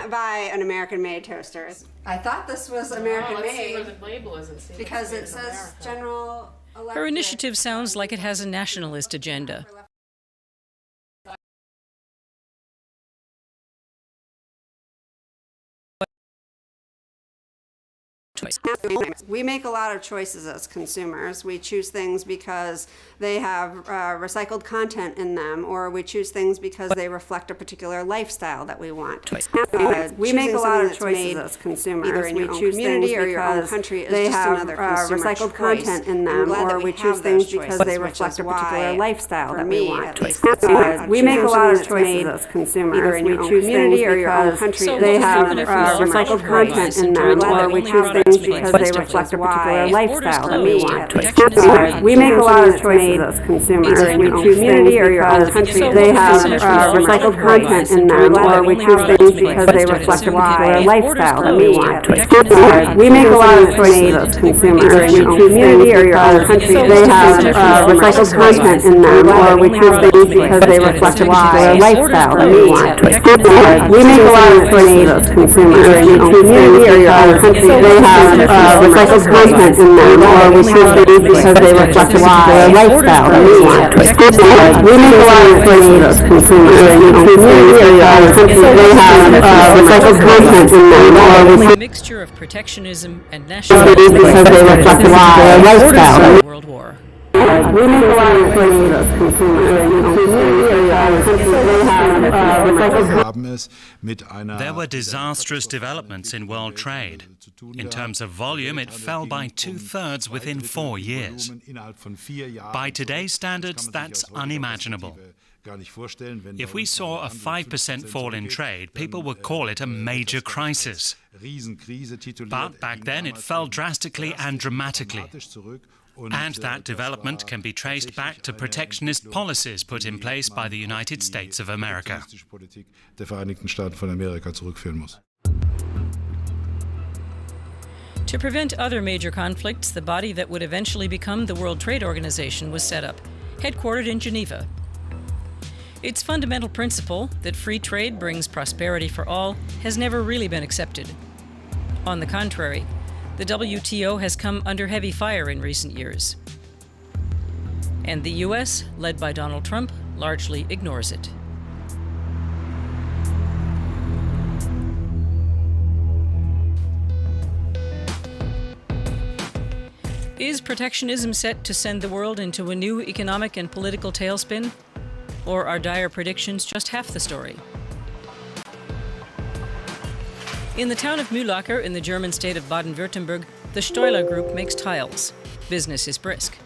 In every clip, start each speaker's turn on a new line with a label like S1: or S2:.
S1: can't buy an American-made toaster. I thought this was American-made.
S2: Let's see where the label is and see
S1: because it says General Electric.
S3: Her initiative sounds like it has a nationalist agenda.
S1: We make a lot of choices as consumers. We choose things because they have recycled content in them, or we choose things because they reflect a particular lifestyle that we want. We make a lot of choices as consumers. Either in your own community or your own country is they just have another recycled content in them, or we choose things because they reflect a particular lifestyle that we want. We make a lot of choices as consumers. Either in your own community or your own country, they have recycled content in them, or we choose things because they reflect a particular lifestyle that we want. We make a lot of choices as consumers. In your community or your own country, they have recycled content in them, or we choose things because they reflect a particular lifestyle that we want. We make a lot of choices as consumers. In your community or your own country, they have recycled content in them, or we choose things because they reflect a particular lifestyle that we want. We make a lot of choices as consumers. In your community or your own country, they have recycled content in them, or we choose things because they reflect a particular lifestyle that we want. We make a lot of choices as consumers. In your community or your own country, they have recycled content in them, or we choose
S3: A mixture of protectionism and nationalism
S1: because they reflect a particular lifestyle.
S3: World War.
S1: We make a lot of choices as consumers. In your community or your own country, they have recycled.
S4: There were disastrous developments in world trade. In terms of volume, it fell by 2/3 within 4 years. By today's standards, that's unimaginable. If we saw a 5% fall in trade, people would call it a major crisis. But back then, it fell drastically and dramatically. And that development can be traced back to protectionist policies put in place by the United States of America.
S3: To prevent other major conflicts, the body that would eventually become the World Trade Organization was set up, headquartered in Geneva. Its fundamental principle, that free trade brings prosperity for all, has never really been accepted. On the contrary, the WTO has come under heavy fire in recent years. And the US, led by Donald Trump, largely ignores it. Is protectionism set to send the world into a new economic and political tailspin? Or are dire predictions just half the story? In the town of Mühlacker in the German state of Baden-Württemberg, the Steuler Group makes tiles. Business is brisk.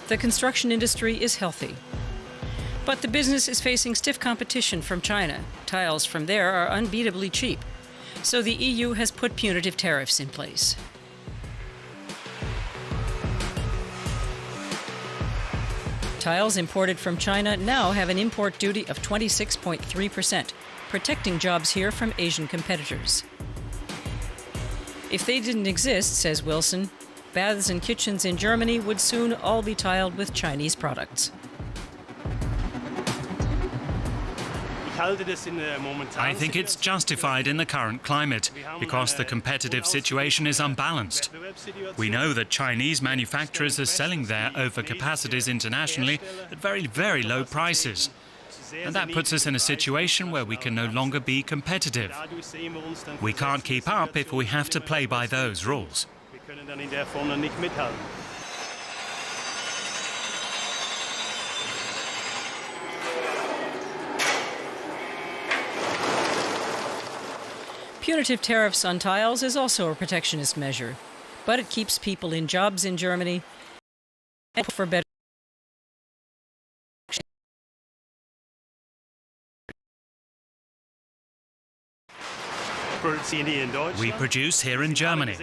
S3: The construction industry is healthy. But the business is facing stiff competition from China. Tiles from there are unbeatably cheap. So the EU has put punitive tariffs in place. Tiles imported from China now have an import duty of 26.3%, protecting jobs here from Asian competitors. If they didn't exist, says Wilson, baths and kitchens in Germany would soon all be tiled with Chinese products.
S4: I think it's justified in the current climate, because the competitive situation is unbalanced. We know that Chinese manufacturers are selling their overcapacities internationally at very, very low prices. And that puts us in a situation where we can no longer be competitive. We can't keep up if we have to play by those rules.
S3: Punitive tariffs on tiles is also a protectionist measure, but it keeps people in jobs in Germany and for better.
S4: We produce here in Germany.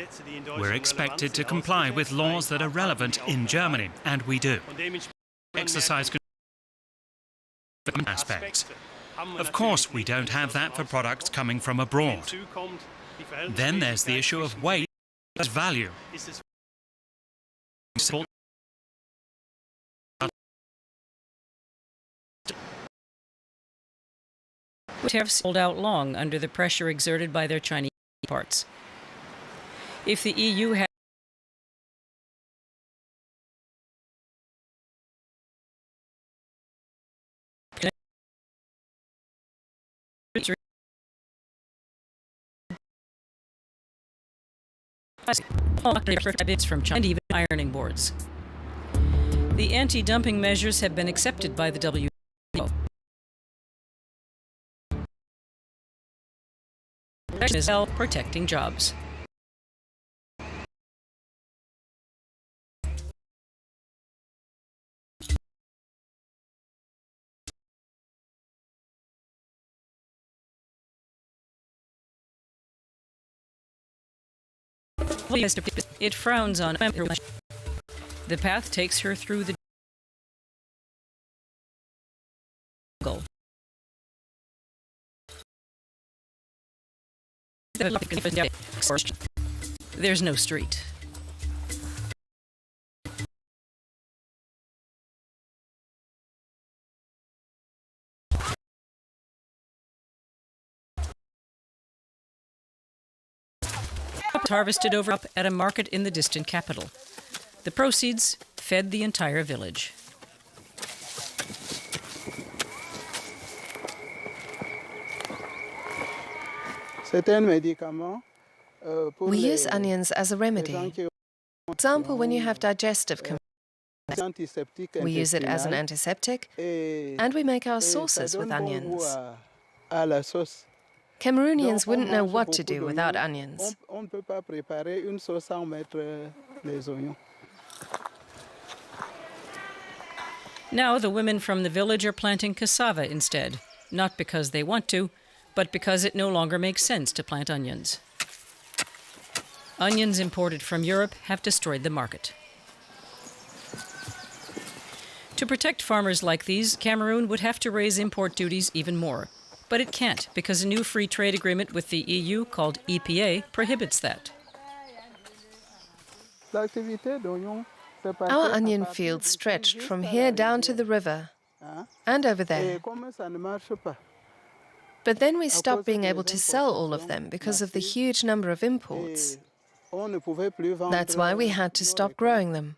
S4: We're expected to comply with laws that are relevant in Germany, and we do. Exercise aspects. Of course, we don't have that for products coming from abroad. Then there's the issue of weight and value.
S3: tariffs hold out long under the pressure exerted by their Chinese counterparts. If the EU had from China and even ironing boards. The anti-dumping measures have been accepted by the WTO. Is protecting jobs. It frowns on the path takes her through the jungle. There's no street. Harvested over at a market in the distant capital. The proceeds fed the entire village.
S2: We use onions as a remedy. For example, when you have digestive complaints, we use it as an antiseptic, and we make our sauces with onions. Cameroonians wouldn't know what to do without onions.
S3: Now the women from the village are planting cassava instead, not because they want to, but because it no longer makes sense to plant onions. Onions imported from Europe have destroyed the market. To protect farmers like these, Cameroon would have to raise import duties even more. But it can't, because a new free trade agreement with the EU, called EPA, prohibits that.
S2: Our onion fields stretched from here down to the river and over there. But then we stopped being able to sell all of them because of the huge number of imports. That's why we had to stop growing them.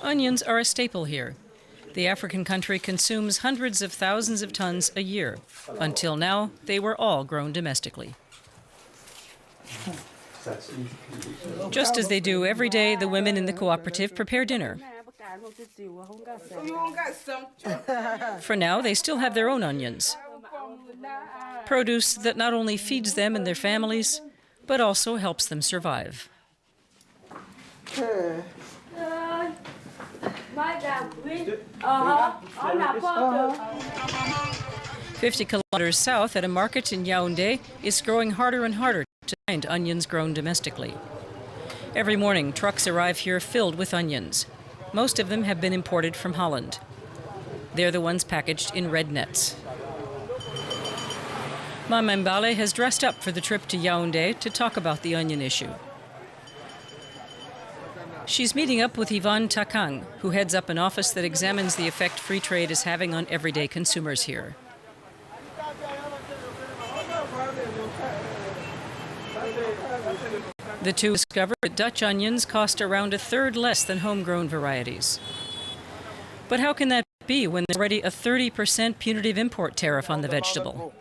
S3: Onions are a staple here. The African country consumes hundreds of thousands of tons a year. Until now, they were all grown domestically. Just as they do every day, the women in the cooperative prepare dinner. For now, they still have their own onions. Produce that not only feeds them and their families, but also helps them survive. 50 kilometers south, at a market in Yaoundé, it's growing harder and harder to find onions grown domestically. Every morning, trucks arrive here filled with onions. Most of them have been imported from Holland. They're the ones packaged in red nets. Mama Mbale has dressed up for the trip to Yaoundé to talk about the onion issue. She's meeting up with Yvonne Takang, who heads up an office that examines the effect free trade is having on everyday consumers here. The two discovered that Dutch onions cost around a third less than homegrown varieties. But how can that be when there's already a 30% punitive import tariff on the vegetable?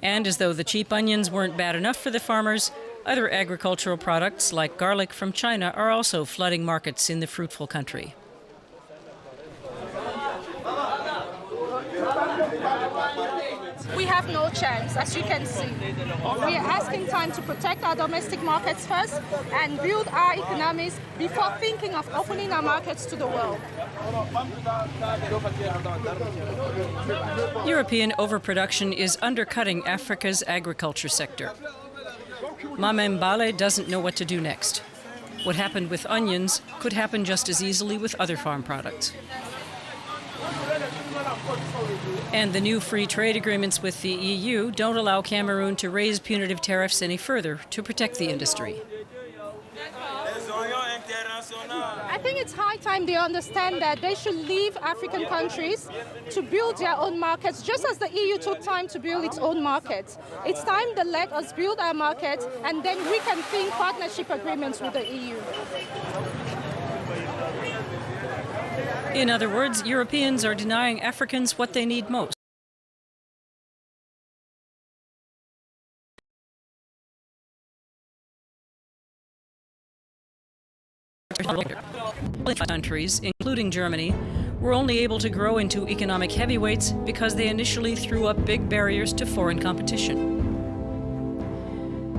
S3: And as though the cheap onions weren't bad enough for the farmers, other agricultural products like garlic from China are also flooding markets in the fruitful country.
S5: We have no chance, as you can see. We are asking time to protect our domestic markets first and build our economies before thinking of opening our markets to the world.
S3: European overproduction is undercutting Africa's agriculture sector. Mama Mbale doesn't know what to do next. What happened with onions could happen just as easily with other farm products. And the new free trade agreements with the EU don't allow Cameroon to raise punitive tariffs any further to protect the industry.
S5: I think it's high time they understand that they should leave African countries to build their own markets, just as the EU took time to build its own markets. It's time they let us build our markets, and then we can think partnership agreements with the EU.
S3: In other words, Europeans are denying Africans what they need most. Countries, including Germany, were only able to grow into economic heavyweights because they initially threw up big barriers to foreign competition.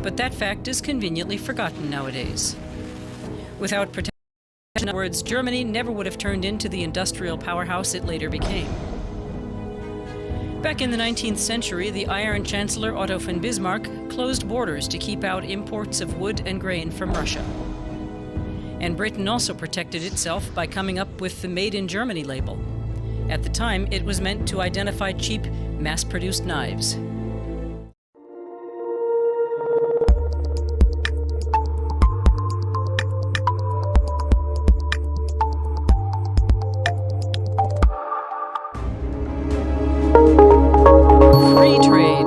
S3: But that fact is conveniently forgotten nowadays. Without protection, in other words, Germany never would have turned into the industrial powerhouse it later became. Back in the 19th century, the Iron Chancellor Otto von Bismarck closed borders to keep out imports of wood and grain from Russia. And Britain also protected itself by coming up with the Made in Germany label. At the time, it was meant to identify cheap, mass-produced knives. Free trade.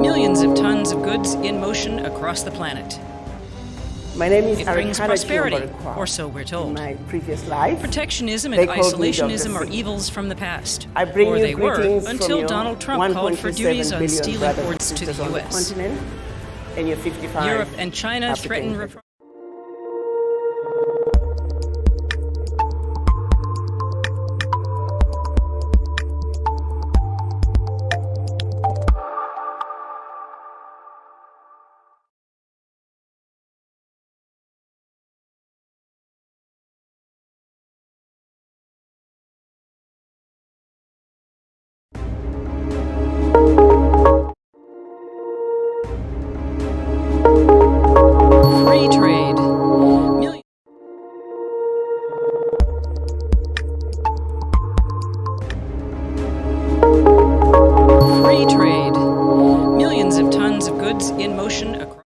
S3: Millions of tons of goods in motion across the planet.
S6: My name is
S3: It brings prosperity, or so we're
S6: In
S3: told.
S6: my previous life,
S3: Protectionism
S6: they
S3: and
S6: called me
S3: isolationism
S6: Dr.
S3: are evils from the past.
S6: I bring
S3: Or
S6: you
S3: they were,
S6: greetings from
S3: until
S6: your
S3: Donald Trump called for
S6: 1.27
S3: duties on
S6: billion
S3: steel
S6: brothers and
S3: imports to
S6: sisters
S3: the
S6: on
S3: U.S.
S6: continent, and your 55
S3: Europe and China
S6: African
S3: threaten
S6: countries.
S3: free trade. Free trade. Millions of tons of goods in motion across.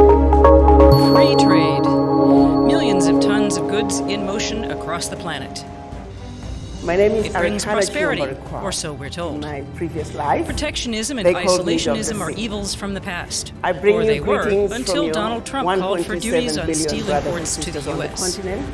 S3: Free trade. Millions of tons of goods in motion across the planet.
S6: My name is
S3: It brings
S6: Arikana
S3: prosperity,
S6: Chiombarikwa.
S3: or so we're
S6: In
S3: told.
S6: my previous life,
S3: Protectionism and
S6: They called me
S3: isolationism
S6: Dr.
S3: are
S6: C.
S3: evils from the past.
S6: I bring
S3: or
S6: you
S3: they were,
S6: greetings
S3: until
S6: from your
S3: Donald Trump called for
S6: 1.27
S3: duties on
S6: billion
S3: steel
S6: brothers
S3: imports
S6: and
S3: to the
S6: sisters on the
S3: U.S.
S6: continent,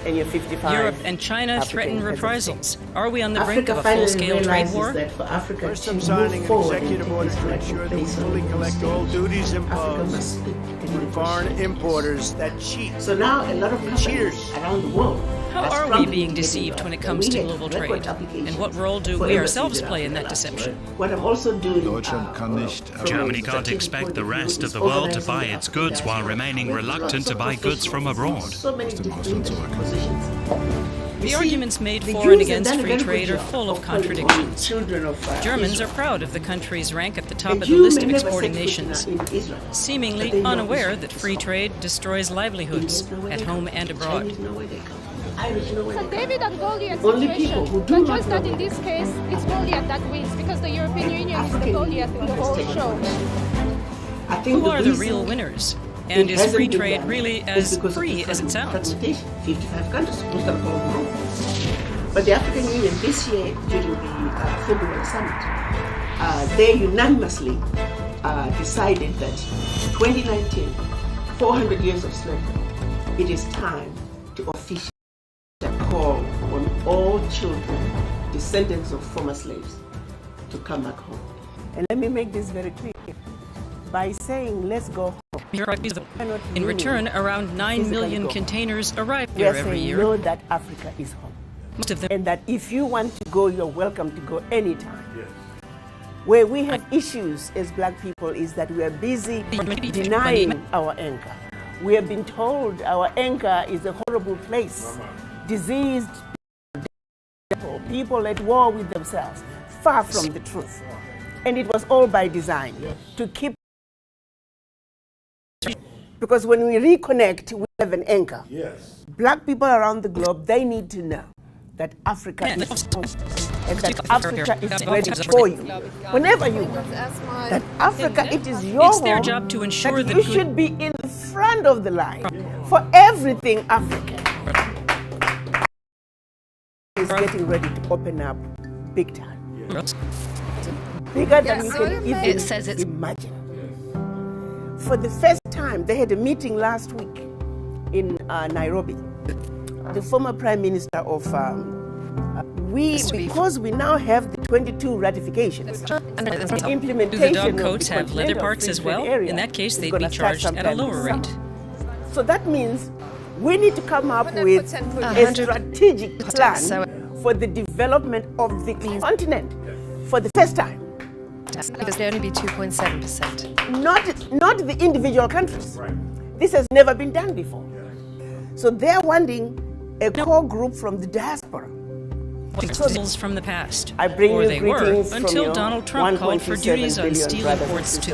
S6: and your 55
S3: Europe and China
S6: African
S3: threaten
S6: peasants.
S3: reprisals. Are we on the brink
S7: Africa
S3: of a
S7: finally
S3: full-scale trade
S7: realizes
S3: war?
S7: that for Africa
S8: First,
S7: to
S8: I'm
S7: move
S8: signing an
S7: forward
S8: executive
S7: in
S8: order
S7: its
S8: to
S7: rightful
S8: ensure that we
S7: place on
S8: fully
S7: the
S8: collect
S7: stage,
S8: all duties
S7: Africa
S8: imposed
S7: must speak and
S8: on foreign
S7: negotiate.
S8: importers that cheat.
S7: So now a lot of companies
S8: Cheaters.
S7: around the world
S3: How
S7: are
S3: are we
S7: struggling
S3: being
S7: to get
S3: deceived
S7: involved.
S3: when it
S7: And
S3: comes
S7: we
S3: to
S7: get
S3: global
S7: record
S3: trade?
S7: applications
S3: And what role do
S7: for
S3: we
S7: embassies
S3: ourselves
S7: in
S3: play in
S7: Africa
S3: that
S7: last
S3: deception?
S7: year. What I'm also doing,
S9: Deutschland kann nicht
S7: from a
S4: Germany can't
S7: strategic
S4: expect
S7: point
S4: the
S7: of view
S4: rest
S7: is
S4: of the world to
S7: organizing
S4: buy
S7: the
S4: its
S7: African
S4: goods while
S7: diaspora
S4: remaining
S7: with
S4: reluctant
S7: lots
S4: to
S7: of
S4: buy goods from
S7: professionals
S4: abroad.
S7: from so many
S9: Aus dem
S7: different
S9: Ausland zurück.
S7: positions.
S3: The
S7: You see,
S3: arguments made
S7: the
S3: for
S7: Jews
S3: and
S7: have
S3: against
S7: done a
S3: free
S7: very good
S3: trade are
S7: job
S3: full of
S7: calling all
S3: contradictions.
S7: children of,
S3: Germans
S7: Israel.
S3: are proud of the country's rank at the top
S7: A
S3: of the
S7: Jew
S3: list
S7: may
S3: of
S7: never
S3: exporting
S7: set foot
S3: nations,
S7: in Israel, but
S3: seemingly
S7: they know
S3: unaware
S7: Israel
S3: that
S7: is
S3: free
S7: home.
S3: trade destroys livelihoods
S7: Indians know where
S3: at
S7: they
S3: home
S7: come
S3: and
S7: from.
S3: abroad.
S7: Chinese know where they come from. Irish know where
S5: So
S7: they come
S5: David
S7: from.
S5: and Goliath
S7: Only people
S5: situation,
S7: who do
S5: but
S7: not
S5: just
S7: know
S5: that in this case, it's Goliath that wins because the European Union is the
S7: African
S5: Goliath in the whole show.
S7: I think
S3: Who are the
S7: reason
S3: real winners?
S7: it
S3: And is
S7: hasn't
S3: free
S7: been
S3: trade
S7: done
S3: really
S7: is
S3: as
S7: because of
S3: free
S7: the
S3: as it sounds?
S7: fragmentation. 55 countries, most of them wrong. But the African Union this year, during the February summit, they unanimously decided that 2019, 400 years of slavery, it is time to officially call on all children, descendants of former slaves, to come back home. And let me make this very clear. By saying, let's go home,
S3: In return, around 9 million
S7: go.
S3: containers arrive
S7: we are
S3: here every
S7: saying
S3: year.
S7: no, that Africa is home.
S3: Most of them
S7: And that if you want to go, you're welcome to go anytime. Where we have issues as black people is that we are busy denying our anchor. We have been told our anchor is a horrible place, diseased people at war with themselves, far from the truth. And it was all by design, to keep Because when we reconnect, we have an anchor. Yes. Black people around the globe, they need to know that Africa is home and that Africa is ready for you. Whenever you want. That Africa, it is your
S3: It's their
S7: home,
S3: job to ensure
S7: that
S3: that
S7: you should be in the front of the line for everything African. Is getting ready to open up big time. Bigger than you can even imagine. For the first time, they had a meeting last week in Nairobi. The former Prime Minister of because we now have the 22 ratifications, the implementation
S3: do the dog
S7: of
S3: coats
S7: the
S3: have leather parks as well?
S7: area
S3: In that case,
S7: is
S3: they'd
S7: gonna
S3: be
S7: start
S3: charged at a
S7: sometime
S3: lower
S7: this
S3: rate.
S7: summer. So that means we need to come up with a strategic plan for the development of the continent for the first time.
S2: Because they only be 2.7%.
S7: Not the individual countries. This has never been done before. So they're wanting a core group from the diaspora.
S3: From the past,
S7: I bring
S3: or
S7: you
S3: they were,
S7: greetings from
S3: until
S7: your
S3: Donald Trump called for
S7: 1.27
S3: duties on
S7: billion
S3: steel
S7: brothers and
S3: imports to the